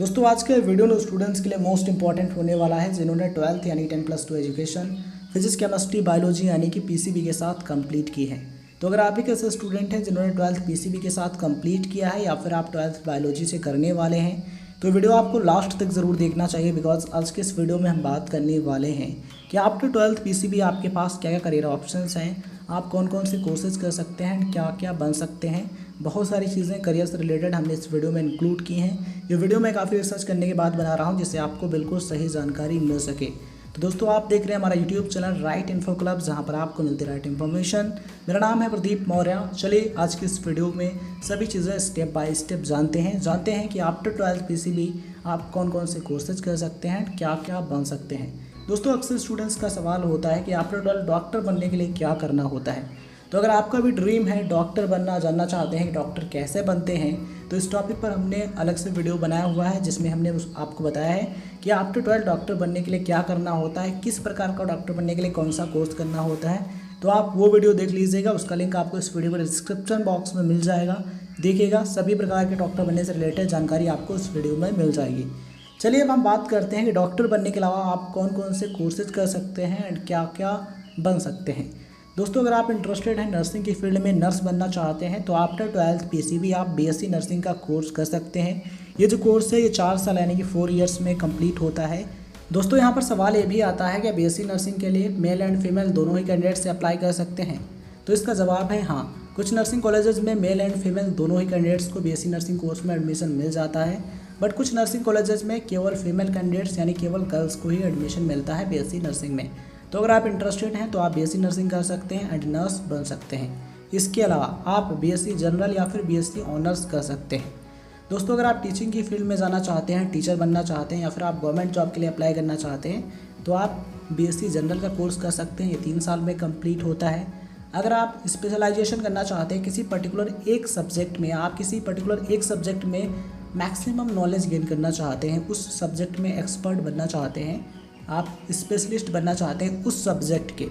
दोस्तों आज के वीडियो में स्टूडेंट्स के लिए मोस्ट इंपॉर्टेंट होने वाला है जिन्होंने 12th यानी 10+2 एजुकेशन फिजिक्स केमिस्ट्री बायोलॉजी यानी कि पीसीबी के साथ कंप्लीट की है। तो अगर आप एक ऐसे स्टूडेंट हैं जिन्होंने 12th पीसीबी के साथ कंप्लीट किया है या फिर आप 12th बायोलॉजी से करने वाले हैं तो वीडियो आपको लास्ट तक ज़रूर देखना चाहिए, बिकॉज आज के इस वीडियो में हम बात करने वाले हैं कि आफ्टर 12th पीसीबी आपके पास क्या क्या करियर ऑप्शंस हैं, आप कौन कौन से कोर्सेज कर सकते हैं, क्या क्या बन सकते हैं। बहुत सारी चीज़ें करियर से रिलेटेड हमने इस वीडियो में इंक्लूड की हैं। ये वीडियो मैं काफ़ी रिसर्च करने के बाद बना रहा हूँ जिससे आपको बिल्कुल सही जानकारी मिल सके। तो दोस्तों आप देख रहे हैं हमारा YouTube channel right info club, जहाँ पर आपको मिलती है राइट इन्फॉर्मेशन। मेरा नाम है प्रदीप मौर्य। चलिए आज की इस वीडियो में सभी चीज़ें स्टेप बाय स्टेप जानते हैं कि आफ्टर 12th पीसीबी आप कौन कौन से कोर्सेज कर सकते हैं, क्या क्या बन सकते हैं। दोस्तों अक्सर स्टूडेंट्स का सवाल होता है कि आफ्टर 12 डॉक्टर बनने के लिए क्या करना होता है। तो अगर आपका भी ड्रीम है डॉक्टर बनना, जानना चाहते हैं कि डॉक्टर कैसे बनते हैं, तो इस टॉपिक पर हमने अलग से वीडियो बनाया हुआ है जिसमें हमने आपको बताया है कि आफ्टर 12 डॉक्टर बनने के लिए क्या करना होता है, किस प्रकार का डॉक्टर बनने के लिए कौन सा कोर्स करना होता है। तो आप वो वीडियो देख लीजिएगा, उसका लिंक आपको इस वीडियो के डिस्क्रिप्शन बॉक्स में मिल जाएगा। देखिएगा, सभी प्रकार के डॉक्टर बनने से रिलेटेड जानकारी आपको इस वीडियो में मिल जाएगी। चलिए अब हम बात करते हैं कि डॉक्टर बनने के अलावा आप कौन कौन से कोर्सेज कर सकते हैं एंड क्या क्या बन सकते हैं। दोस्तों अगर आप इंटरेस्टेड हैं नर्सिंग की फील्ड में, नर्स बनना चाहते हैं, तो आफ्टर 12th पीसीबी आप बीएससी नर्सिंग का कोर्स कर सकते हैं। ये जो कोर्स है ये 4 साल यानी कि 4 इयर्स में कंप्लीट होता है। दोस्तों यहाँ पर सवाल ये भी आता है कि बीएससी नर्सिंग के लिए मेल एंड फीमेल दोनों ही कैंडिडेट से अप्लाई कर सकते हैं। तो इसका जवाब है हाँ। कुछ नर्सिंग कॉलेजेस में मेल एंड फीमेल दोनों ही कैंडिडेट्स को बीएससी नर्सिंग कोर्स में एडमिशन मिल जाता है, बट कुछ नर्सिंग कॉलेजेस में केवल फीमेल कैंडिडेट्स यानी केवल गर्ल्स को ही एडमिशन मिलता है बीएससी नर्सिंग में। तो अगर आप इंटरेस्टेड हैं तो आप बीएससी नर्सिंग कर सकते हैं एंड नर्स बन सकते हैं। इसके अलावा आप बीएससी जनरल या फिर बीएससी ऑनर्स कर सकते हैं। दोस्तों अगर आप टीचिंग की फील्ड में जाना चाहते हैं, टीचर बनना चाहते हैं या फिर आप गवर्नमेंट जॉब के लिए अप्लाई करना चाहते हैं, तो आप बीएससी जनरल का कोर्स कर सकते हैं। ये 3 साल में कंप्लीट होता है। अगर आप स्पेशलाइजेशन करना चाहते हैं किसी पर्टिकुलर एक सब्जेक्ट में, आप किसी पर्टिकुलर एक सब्जेक्ट में मैक्सिमम नॉलेज गेन करना चाहते हैं, उस सब्जेक्ट में एक्सपर्ट बनना चाहते हैं, आप स्पेशलिस्ट बनना चाहते हैं उस सब्जेक्ट के,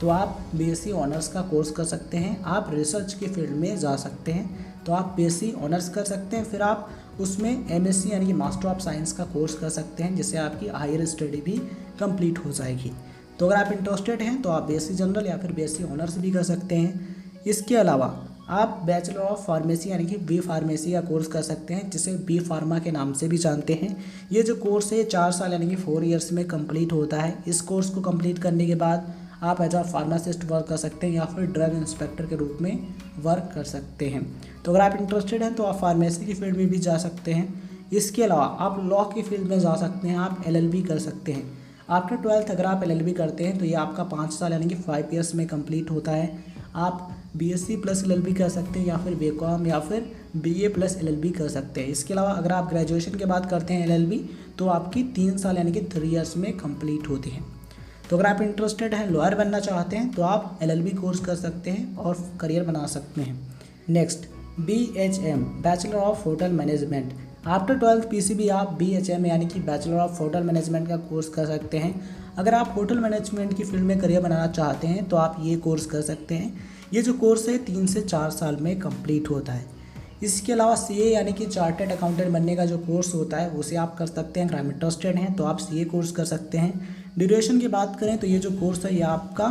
तो आप बीएससी ऑनर्स का कोर्स कर सकते हैं। आप रिसर्च के फील्ड में जा सकते हैं तो आप बीएससी ऑनर्स कर सकते हैं। फिर आप उसमें एमएससी यानी कि मास्टर ऑफ साइंस का कोर्स कर सकते हैं जिससे आपकी हायर स्टडी भी कंप्लीट हो जाएगी। तो अगर आप इंटरेस्टेड हैं तो आप बीएससी जनरल या फिर बीएससी ऑनर्स भी कर सकते हैं। इसके अलावा आप बैचलर ऑफ फार्मेसी यानी कि बी फार्मेसी का कोर्स कर सकते हैं, जिसे बी फार्मा के नाम से भी जानते हैं। ये जो कोर्स है 4 साल यानी कि 4 इयर्स में कंप्लीट होता है। इस कोर्स को कंप्लीट करने के बाद आप एज अ फार्मासिस्ट वर्क कर सकते हैं या फिर ड्रग इंस्पेक्टर के रूप में वर्क कर सकते हैं। तो अगर आप इंटरेस्टेड हैं तो आप फार्मेसी की फील्ड में भी जा सकते हैं। इसके अलावा आप लॉ की फील्ड में जा सकते हैं, आप एलएलबी कर सकते हैं। आफ्टर 12th अगर आप एलएलबी करते हैं तो ये आपका 5 साल यानी कि 5 इयर्स में कंप्लीट होता है। आप बीएससी प्लस एलएलबी कर सकते हैं या फिर बीकॉम या फिर बीए प्लस एलएलबी कर सकते हैं। इसके अलावा अगर आप ग्रेजुएशन के बाद करते हैं एलएलबी तो आपकी 3 साल यानी कि 3 इयर्स में कंप्लीट होती है। तो अगर आप इंटरेस्टेड हैं, लॉयर बनना चाहते हैं, तो आप एलएलबी कोर्स कर सकते हैं और करियर बना सकते हैं। Next BHM bachelor of hotel management. After 12th PCB आप बीएचएम यानी कि बैचलर ऑफ होटल मैनेजमेंट का कोर्स कर सकते हैं। अगर आप होटल मैनेजमेंट की फील्ड में करियर बनाना चाहते हैं तो आप ये कोर्स कर सकते हैं। ये जो कोर्स है 3 से 4 साल में कंप्लीट होता है। इसके अलावा सीए यानी कि चार्टर्ड अकाउंटेंट बनने का जो कोर्स होता है उसे आप कर सकते हैं। अगर आप इंटरेस्टेड हैं तो आप सीए कोर्स कर सकते हैं। ड्यूरेशन की बात करें तो ये जो कोर्स है ये आपका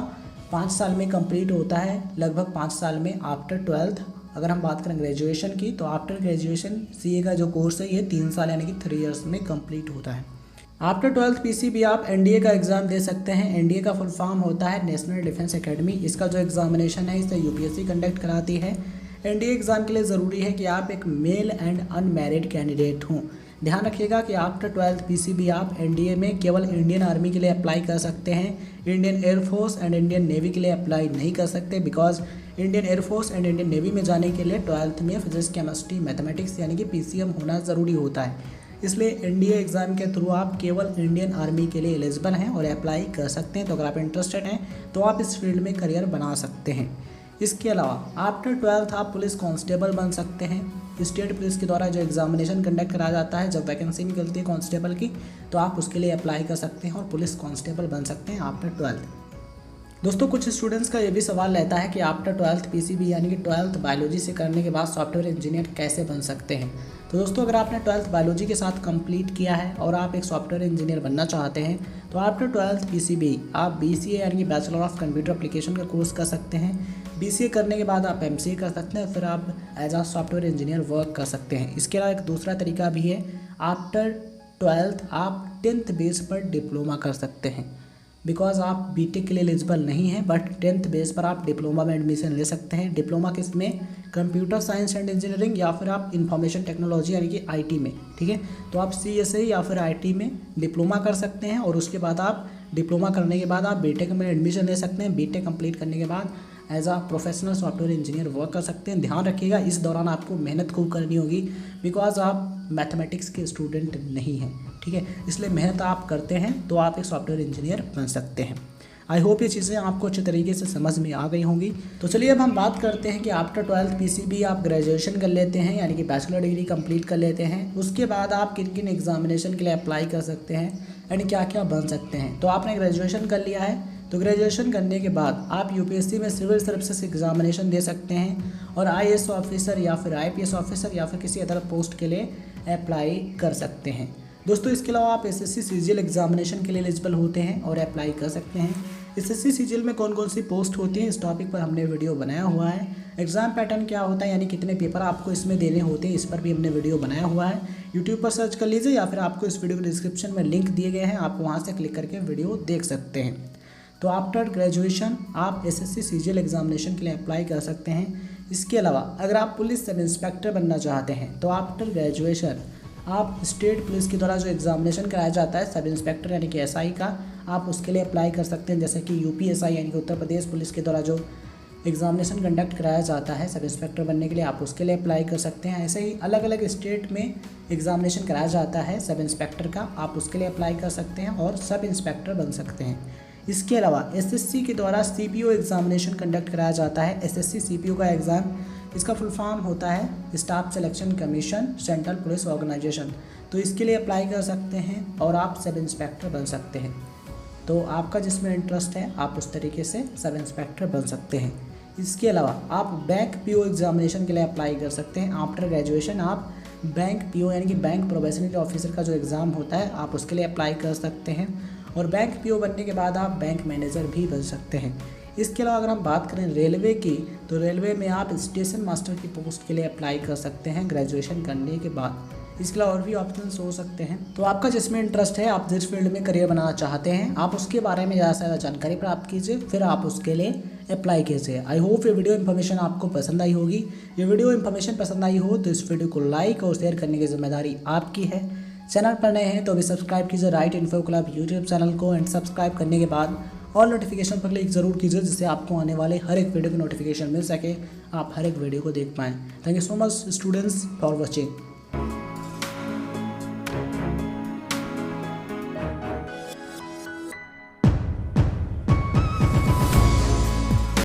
5 साल में कंप्लीट होता है, लगभग 5 साल में आफ्टर 12th। अगर हम बात करें ग्रेजुएशन की तो आफ्टर ग्रेजुएशन सीए का जो कोर्स है ये 3 साल यानी कि 3 इयर्स में कंप्लीट होता है। आफ्टर 12th पीसीबी आप एनडीए का एग्ज़ाम दे सकते हैं। एनडीए का फुल फॉर्म होता है नेशनल डिफेंस एकेडमी। इसका जो एग्जामिनेशन है इसे यूपीएससी कंडक्ट कराती है। एनडीए एग्ज़ाम के लिए ज़रूरी है कि आप एक मेल एंड अनमैरिड कैंडिडेट हों। ध्यान रखिएगा कि आफ्टर 12th पीसीबी आप एनडीए में केवल इंडियन आर्मी के लिए अप्लाई कर सकते हैं, Indian air force and Indian navy के लिए अप्लाई नहीं कर सकते, because Indian air force and Indian navy में जाने के लिए 12th में फिजिक्स केमिस्ट्री मैथमेटिक्स यानी कि पीसीएम होना ज़रूरी होता है। इसलिए एनडीए एग्ज़ाम के थ्रू आप केवल इंडियन आर्मी के लिए एलिजिबल हैं और अप्लाई कर सकते हैं। तो अगर आप इंटरेस्टेड हैं तो आप इस फील्ड में करियर बना सकते हैं। इसके अलावा आफ्टर 12th आप पुलिस कांस्टेबल बन सकते हैं। स्टेट पुलिस के द्वारा जो एग्जामिनेशन कंडक्ट कराया जाता है, जब वैकेंसी निकलती है कांस्टेबल की, तो आप उसके लिए अप्लाई कर सकते हैं और पुलिस कांस्टेबल बन सकते हैं आफ्टर 12th। दोस्तों कुछ स्टूडेंट्स का ये भी सवाल रहता है कि आफ्टर 12th पीसीबी यानी कि 12th बायोलॉजी से करने के बाद सॉफ्टवेयर इंजीनियर कैसे बन सकते हैं। तो दोस्तों अगर आपने 12th बायोलॉजी के साथ कंप्लीट किया है और आप एक सॉफ्टवेयर इंजीनियर बनना चाहते हैं तो आफ्टर 12th PCB आप BCA यानी कि बैचलर ऑफ कंप्यूटर एप्लीकेशन का कोर्स कर सकते हैं। BCA करने के बाद आप MCA कर सकते हैं, फिर आप एज आ सॉफ्टवेयर इंजीनियर वर्क कर सकते हैं। इसके अलावा एक दूसरा तरीका भी है, आफ्टर 12th आप 10th बेस पर डिप्लोमा कर सकते हैं। बिकॉज आप बीटेक के लिए एलिजिबल नहीं हैं, बट 10th बेस पर आप डिप्लोमा में एडमिशन ले सकते हैं। डिप्लोमा किस में? कंप्यूटर साइंस एंड इंजीनियरिंग या फिर आप इंफॉर्मेशन टेक्नोलॉजी यानी कि IT में, ठीक है। तो आप CSA या फिर IT में डिप्लोमा कर सकते हैं और उसके बाद आप डिप्लोमा करने के बाद आप बीटेक में एडमिशन ले सकते हैं। बीटेक कंप्लीट करने के बाद एज आ प्रोफेशनल सॉफ्टवेयर इंजीनियर वर्क कर सकते हैं। ध्यान रखिएगा इस दौरान आपको मेहनत खूब करनी होगी, बिकॉज आप मैथमेटिक्स के स्टूडेंट नहीं हैं, ठीक है। इसलिए मेहनत आप करते हैं तो आप एक सॉफ्टवेयर इंजीनियर बन सकते हैं। आई होप ये चीज़ें आपको अच्छे तरीके से समझ में आ गई होंगी। तो चलिए अब हम बात करते हैं कि आफ्टर 12th PCB आप ग्रेजुएशन कर लेते हैं यानी कि बैचलर डिग्री कंप्लीट कर लेते हैं, उसके बाद आप किन किन एग्जामिनेशन के लिए अप्लाई कर सकते हैं यानी क्या क्या बन सकते हैं। तो आपने ग्रेजुएशन कर लिया है तो ग्रेजुएशन करने के बाद आप UPSC में सिविल सर्विसेज एग्जामिनेशन दे सकते हैं और IAS ऑफिसर या फिर IPS ऑफिसर या फिर किसी अदर पोस्ट के लिए अप्लाई कर सकते हैं। दोस्तों इसके अलावा आप SSC CGL एग्जामिनेशन के लिए एलिजिबल होते हैं और अप्लाई कर सकते हैं। SSC CGL में कौन कौन सी पोस्ट होती हैं इस टॉपिक पर हमने वीडियो बनाया हुआ है। एग्जाम पैटर्न क्या होता है यानी कितने पेपर आपको इसमें देने होते हैं, इस पर भी हमने वीडियो बनाया हुआ है। यूट्यूब पर सर्च कर लीजिए या फिर आपको इस वीडियो के डिस्क्रिप्शन में लिंक दिए गए हैं, आप वहाँ से क्लिक करके वीडियो देख सकते हैं। तो आफ्टर ग्रेजुएशन आप SSC CGL एग्जामिनेशन के लिए अप्लाई कर सकते हैं। इसके अलावा अगर आप पुलिस सब इंस्पेक्टर बनना चाहते हैं तो आफ्टर ग्रेजुएशन आप स्टेट पुलिस के द्वारा जो एग्जामिनेशन कराया जाता है सब इंस्पेक्टर यानी कि SI का, आप उसके लिए अप्लाई कर सकते हैं। जैसे कि UPSI यानी कि उत्तर प्रदेश पुलिस के द्वारा जो एग्जामिनेशन कंडक्ट कराया जाता है सब इंस्पेक्टर बनने के लिए, आप उसके लिए अप्लाई कर सकते हैं। ऐसे ही अलग अलग स्टेट में एग्जामिनेशन कराया जाता है सब इंस्पेक्टर का, आप उसके लिए अप्लाई कर सकते हैं और सब इंस्पेक्टर बन सकते हैं। इसके अलावा SSC के द्वारा CPO एग्जामिनेशन कंडक्ट कराया जाता है। SSC CPO का एग्ज़ाम, इसका फुल फॉर्म होता है staff selection commission central police organisation, तो इसके लिए अप्लाई कर सकते हैं और आप सब इंस्पेक्टर बन सकते हैं। तो आपका जिसमें इंटरेस्ट है आप उस तरीके से सब इंस्पेक्टर बन सकते हैं। इसके अलावा आप बैंक PO एग्जामिनेशन के लिए अप्लाई कर सकते हैं। आफ्टर ग्रेजुएशन आप बैंक PO यानी कि बैंक प्रोबेशनरी ऑफिसर का जो एग्ज़ाम होता है आप उसके लिए अप्लाई कर सकते हैं और बैंक PO बनने के बाद आप बैंक मैनेजर भी बन सकते हैं। इसके अलावा अगर हम बात करें रेलवे की तो रेलवे में आप स्टेशन मास्टर की पोस्ट के लिए अप्लाई कर सकते हैं ग्रेजुएशन करने के बाद। इसके अलावा और भी ऑप्शंस हो सकते हैं। तो आपका जिसमें इंटरेस्ट है, आप जिस फील्ड में करियर बनाना चाहते हैं, आप उसके बारे में ज़्यादा से ज़्यादा जानकारी प्राप्त कीजिए, फिर आप उसके लिए अप्लाई कीजिए। आई होप ये वीडियो इन्फॉर्मेशन आपको पसंद आई होगी। ये वीडियो इन्फॉर्मेशन पसंद आई हो तो इस वीडियो को लाइक और शेयर करने की जिम्मेदारी आपकी है। चैनल पर नए हैं तो अभी सब्सक्राइब कीजिए right info club YouTube channel को, एंड सब्सक्राइब करने के बाद ऑल नोटिफिकेशन पर क्लिक ज़रूर कीजिए जिससे आपको आने वाले हर एक वीडियो की नोटिफिकेशन मिल सके, आप हर एक वीडियो को देख पाएँ। Thank you so much students for watching.